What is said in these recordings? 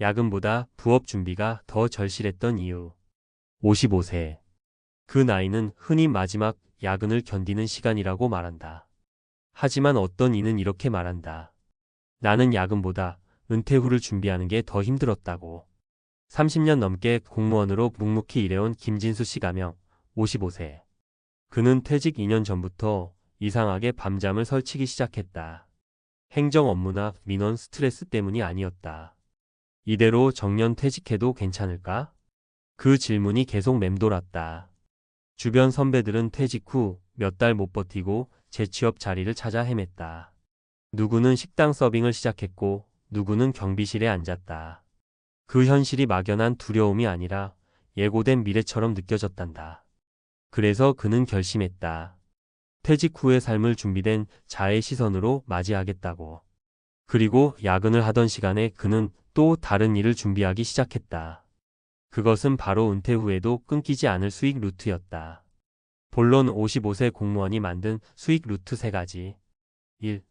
야근보다 부업 준비가 더 절실했던 이유. 55세. 그 나이는 흔히 마지막 야근을 견디는 시간이라고 말한다. 하지만 어떤 이는 이렇게 말한다. 나는 야근보다 은퇴 후를 준비하는 게 더 힘들었다고. 30년 넘게 공무원으로 묵묵히 일해온 김진수 씨 가명 55세. 그는 퇴직 2년 전부터 이상하게 밤잠을 설치기 시작했다. 행정 업무나 민원 스트레스 때문이 아니었다. 이대로 정년 퇴직해도 괜찮을까? 그 질문이 계속 맴돌았다. 주변 선배들은 퇴직 후 몇 달 못 버티고 재취업 자리를 찾아 헤맸다. 누구는 식당 서빙을 시작했고 누구는 경비실에 앉았다. 그 현실이 막연한 두려움이 아니라 예고된 미래처럼 느껴졌단다. 그래서 그는 결심했다. 퇴직 후의 삶을 준비된 자의 시선으로 맞이하겠다고. 그리고 야근을 하던 시간에 그는 또 다른 일을 준비하기 시작했다. 그것은 바로 은퇴 후에도 끊기지 않을 수익 루트였다. 본론 55세 공무원이 만든 수익 루트 3가지. 1.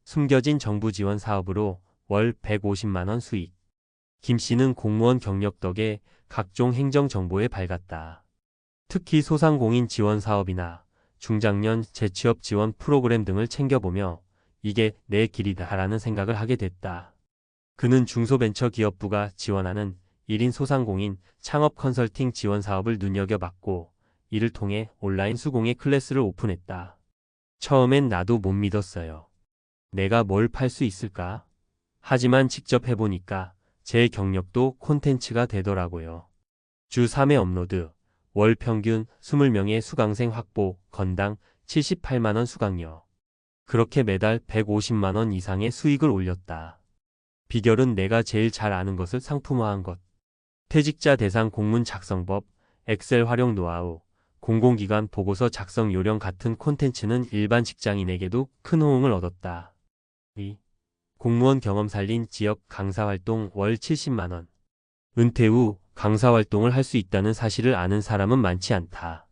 숨겨진 정부 지원 사업으로 월 150만 원 수익. 김 씨는 공무원 경력 덕에 각종 행정 정보에 밝았다. 특히 소상공인 지원 사업이나 중장년 재취업 지원 프로그램 등을 챙겨보며 이게 내 길이다라는 생각을 하게 됐다. 그는 중소벤처기업부가 지원하는 1인 소상공인 창업 컨설팅 지원 사업을 눈여겨봤고 이를 통해 온라인 수공예 클래스를 오픈했다. 처음엔 나도 못 믿었어요. 내가 뭘 팔 수 있을까? 하지만 직접 해보니까 제 경력도 콘텐츠가 되더라고요. 주 3회 업로드, 월 평균 20명의 수강생 확보, 건당 78만 원 수강료. 그렇게 매달 150만 원 이상의 수익을 올렸다. 비결은 내가 제일 잘 아는 것을 상품화한 것. 퇴직자 대상 공문 작성법, 엑셀 활용 노하우, 공공기관 보고서 작성 요령 같은 콘텐츠는 일반 직장인에게도 큰 호응을 얻었다. 2. 공무원 경험 살린 지역 강사활동 월 70만 원. 은퇴 후 강사활동을 할 수 있다는 사실을 아는 사람은 많지 않다.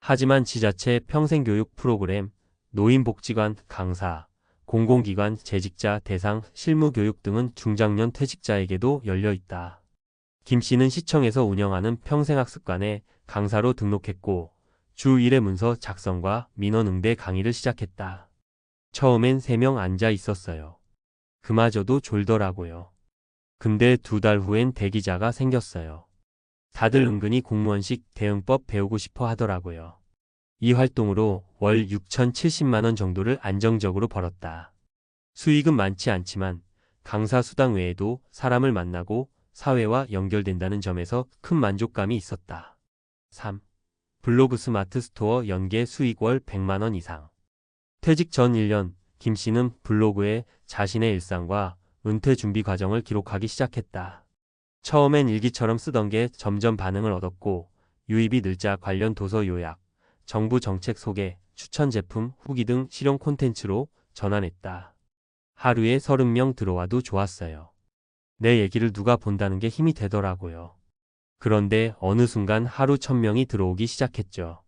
하지만 지자체 평생교육 프로그램, 노인복지관 강사, 공공기관 재직자 대상 실무교육 등은 중장년 퇴직자에게도 열려 있다. 김 씨는 시청에서 운영하는 평생학습관에 강사로 등록했고 주 1회 문서 작성과 민원 응대 강의를 시작했다. 처음엔 3명 앉아 있었어요. 그마저도 졸더라고요. 근데 2달 후엔 대기자가 생겼어요. 다들 은근히 공무원식 대응법 배우고 싶어 하더라고요. 이 활동으로 월 6,070만 원 정도를 안정적으로 벌었다. 수익은 많지 않지만 강사 수당 외에도 사람을 만나고 사회와 연결된다는 점에서 큰 만족감이 있었다. 3. 블로그 스마트 스토어 연계 수익 월 100만 원 이상. 퇴직 전 1년, 김 씨는 블로그에 자신의 일상과 은퇴 준비 과정을 기록하기 시작했다. 처음엔 일기처럼 쓰던 게 점점 반응을 얻었고 유입이 늘자 관련 도서 요약, 정부 정책 소개, 추천 제품, 후기 등 실용 콘텐츠로 전환했다. 하루에 30명 들어와도 좋았어요. 내 얘기를 누가 본다는 게 힘이 되더라고요. 그런데 어느 순간 하루 1,000명이 들어오기 시작했죠.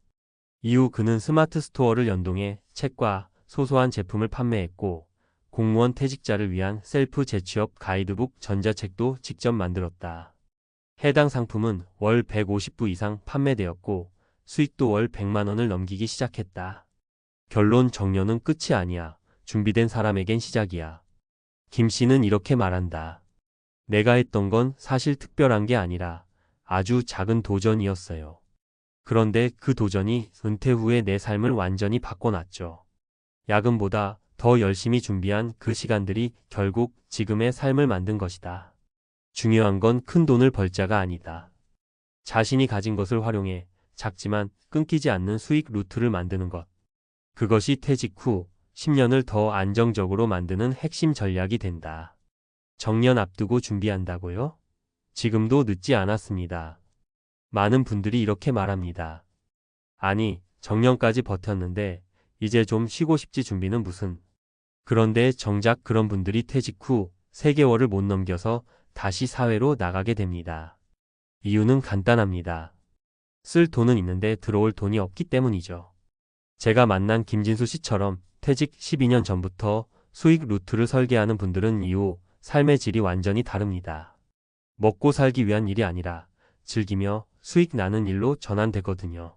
이후 그는 스마트 스토어를 연동해 책과 소소한 제품을 판매했고 공무원 퇴직자를 위한 셀프 재취업 가이드북 전자책도 직접 만들었다. 해당 상품은 월 150부 이상 판매되었고 수익도 월 100만 원을 넘기기 시작했다. 결론 정년은 끝이 아니야. 준비된 사람에겐 시작이야. 김 씨는 이렇게 말한다. 내가 했던 건 사실 특별한 게 아니라 아주 작은 도전이었어요. 그런데 그 도전이 은퇴 후에 내 삶을 완전히 바꿔놨죠. 야근보다 더 열심히 준비한 그 시간들이 결국 지금의 삶을 만든 것이다. 중요한 건 큰 돈을 벌자가 아니다. 자신이 가진 것을 활용해 작지만 끊기지 않는 수익 루트를 만드는 것. 그것이 퇴직 후 10년을 더 안정적으로 만드는 핵심 전략이 된다. 정년 앞두고 준비한다고요? 지금도 늦지 않았습니다. 많은 분들이 이렇게 말합니다. 아니, 정년까지 버텼는데 이제 좀 쉬고 싶지 준비는 무슨. 그런데 정작 그런 분들이 퇴직 후 3개월을 못 넘겨서 다시 사회로 나가게 됩니다. 이유는 간단합니다. 쓸 돈은 있는데 들어올 돈이 없기 때문이죠. 제가 만난 김진수 씨처럼 퇴직 12년 전부터 수익 루트를 설계하는 분들은 이후 삶의 질이 완전히 다릅니다. 먹고 살기 위한 일이 아니라 즐기며 수익 나는 일로 전환되거든요.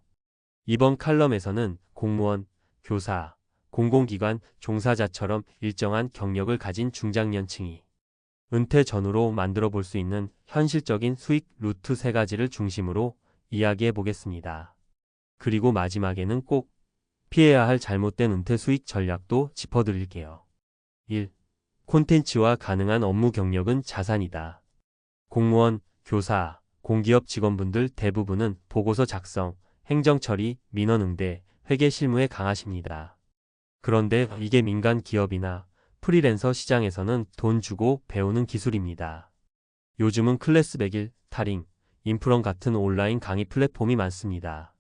이번 칼럼에서는 공무원, 교사, 공공기관 종사자처럼 일정한 경력을 가진 중장년층이 은퇴 전후로 만들어 볼 수 있는 현실적인 수익 루트 3가지를 중심으로 이야기해 보겠습니다. 그리고 마지막에는 꼭 피해야 할 잘못된 은퇴 수익 전략도 짚어드릴게요. 1. 콘텐츠와 가능한 업무 경력은 자산이다. 공무원, 교사, 공기업 직원분들 대부분은 보고서 작성, 행정 처리, 민원 응대, 회계 실무에 강하십니다. 그런데 이게 민간 기업이나 프리랜서 시장에서는 돈 주고 배우는 기술입니다. 요즘은 클래스 100일, 타링, 인프런 같은 온라인 강의 플랫폼이 많습니다.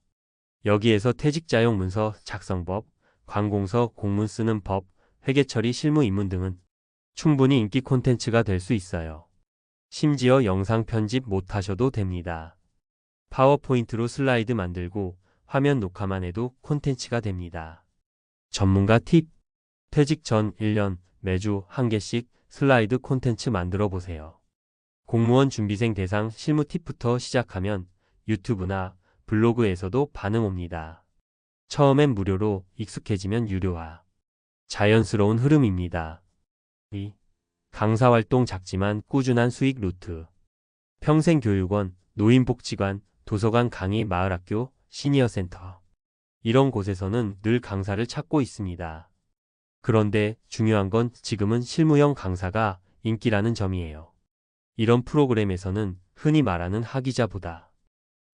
여기에서 퇴직자용 문서 작성법, 관공서 공문 쓰는 법, 회계 처리 실무 입문 등은 충분히 인기 콘텐츠가 될 수 있어요. 심지어 영상 편집 못하셔도 됩니다. 파워포인트로 슬라이드 만들고 화면 녹화만 해도 콘텐츠가 됩니다. 전문가 팁. 퇴직 전 1년 매주 1개씩 슬라이드 콘텐츠 만들어 보세요. 공무원 준비생 대상 실무 팁부터 시작하면 유튜브나 블로그에서도 반응 옵니다. 처음엔 무료로 익숙해지면 유료화. 자연스러운 흐름입니다. 2. 강사 활동 작지만 꾸준한 수익 루트. 평생교육원, 노인복지관, 도서관 강의 마을학교, 시니어센터. 이런 곳에서는 늘 강사를 찾고 있습니다. 그런데 중요한 건 지금은 실무형 강사가 인기라는 점이에요. 이런 프로그램에서는 흔히 말하는 학위자보다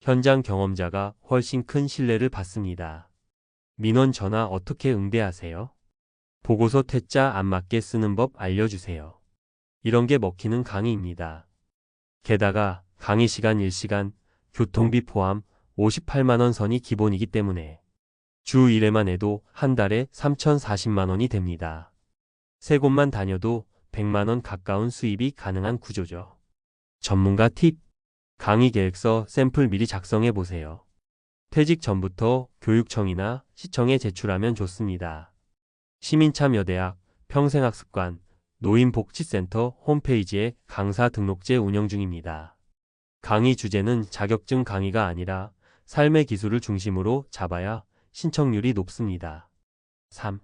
현장 경험자가 훨씬 큰 신뢰를 받습니다. 민원 전화 어떻게 응대하세요? 보고서 퇴짜 안 맞게 쓰는 법 알려주세요. 이런 게 먹히는 강의입니다. 게다가 강의 시간 1시간, 교통비 포함 58만원 선이 기본이기 때문에 주 1회만 해도 한 달에 3,040만원이 됩니다. 세 곳만 다녀도 100만원 가까운 수입이 가능한 구조죠. 전문가 팁. 강의 계획서 샘플 미리 작성해 보세요. 퇴직 전부터 교육청이나 시청에 제출하면 좋습니다. 시민참여대학, 평생학습관, 노인복지센터 홈페이지에 강사 등록제 운영 중입니다. 강의 주제는 자격증 강의가 아니라 삶의 기술을 중심으로 잡아야 신청률이 높습니다. 3.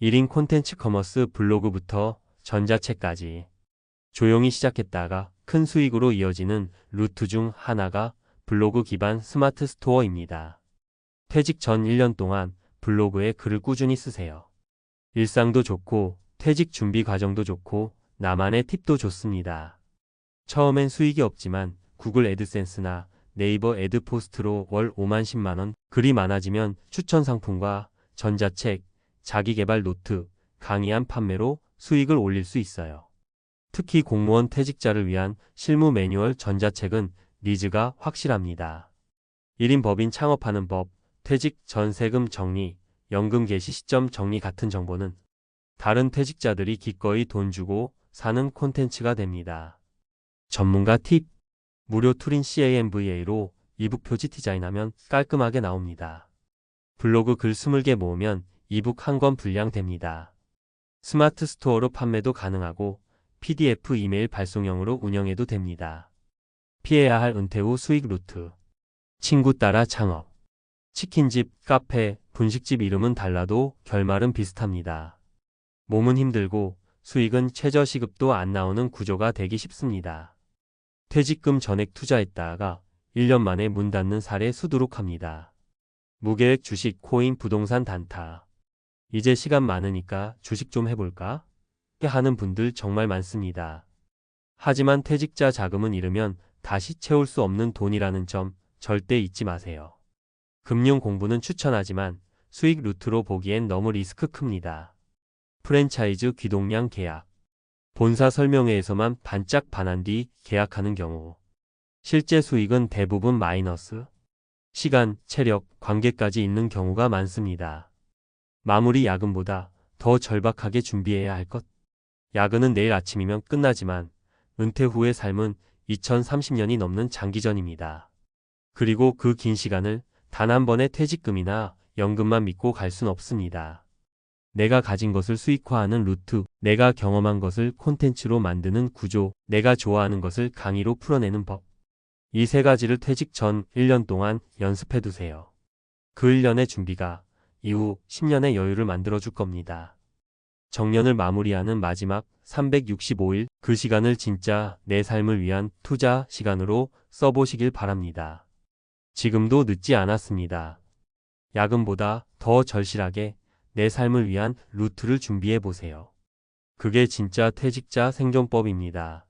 1인 콘텐츠 커머스 블로그부터 전자책까지 조용히 시작했다가 큰 수익으로 이어지는 루트 중 하나가 블로그 기반 스마트 스토어입니다. 퇴직 전 1년 동안 블로그에 글을 꾸준히 쓰세요. 일상도 좋고 퇴직 준비 과정도 좋고 나만의 팁도 좋습니다. 처음엔 수익이 없지만 구글 애드센스나 네이버 애드포스트로 월 5만 10만원, 글이 많아지면 추천 상품과 전자책, 자기개발 노트, 강의안 판매로 수익을 올릴 수 있어요. 특히 공무원 퇴직자를 위한 실무 매뉴얼 전자책은 니즈가 확실합니다. 1인 법인 창업하는 법, 퇴직 전 세금 정리, 연금 개시 시점 정리 같은 정보는 다른 퇴직자들이 기꺼이 돈 주고 사는 콘텐츠가 됩니다. 전문가 팁. 무료 툴인 CANVA로 이북 표지 디자인하면 깔끔하게 나옵니다. 블로그 글 20개 모으면 이북 한 권 분량됩니다. 스마트 스토어로 판매도 가능하고 PDF 이메일 발송형으로 운영해도 됩니다. 피해야 할 은퇴 후 수익 루트. 친구 따라 창업. 치킨집, 카페, 분식집 이름은 달라도 결말은 비슷합니다. 몸은 힘들고 수익은 최저시급도 안 나오는 구조가 되기 쉽습니다. 퇴직금 전액 투자했다가 1년 만에 문 닫는 사례 수두룩합니다. 무계획 주식, 코인, 부동산 단타. 이제 시간 많으니까 주식 좀 해볼까? 하는 분들 정말 많습니다. 하지만 퇴직자 자금은 잃으면 다시 채울 수 없는 돈이라는 점 절대 잊지 마세요. 금융 공부는 추천하지만 수익 루트로 보기엔 너무 리스크 큽니다. 프랜차이즈 귀동량 계약. 본사 설명회에서만 반짝 반한 뒤 계약하는 경우 실제 수익은 대부분 마이너스. 시간, 체력, 관계까지 있는 경우가 많습니다. 마무리 야근보다 더 절박하게 준비해야 할 것. 야근은 내일 아침이면 끝나지만 은퇴 후의 삶은 2030년이 넘는 장기전입니다. 그리고 그 긴 시간을 단 한 번의 퇴직금이나 연금만 믿고 갈 순 없습니다. 내가 가진 것을 수익화하는 루트, 내가 경험한 것을 콘텐츠로 만드는 구조, 내가 좋아하는 것을 강의로 풀어내는 법. 이 세 가지를 퇴직 전 1년 동안 연습해 두세요. 그 1년의 준비가 이후 10년의 여유를 만들어줄 겁니다. 정년을 마무리하는 마지막 365일, 그 시간을 진짜 내 삶을 위한 투자 시간으로 써보시길 바랍니다. 지금도 늦지 않았습니다. 야근보다 더 절실하게 내 삶을 위한 루트를 준비해 보세요. 그게 진짜 퇴직자 생존법입니다.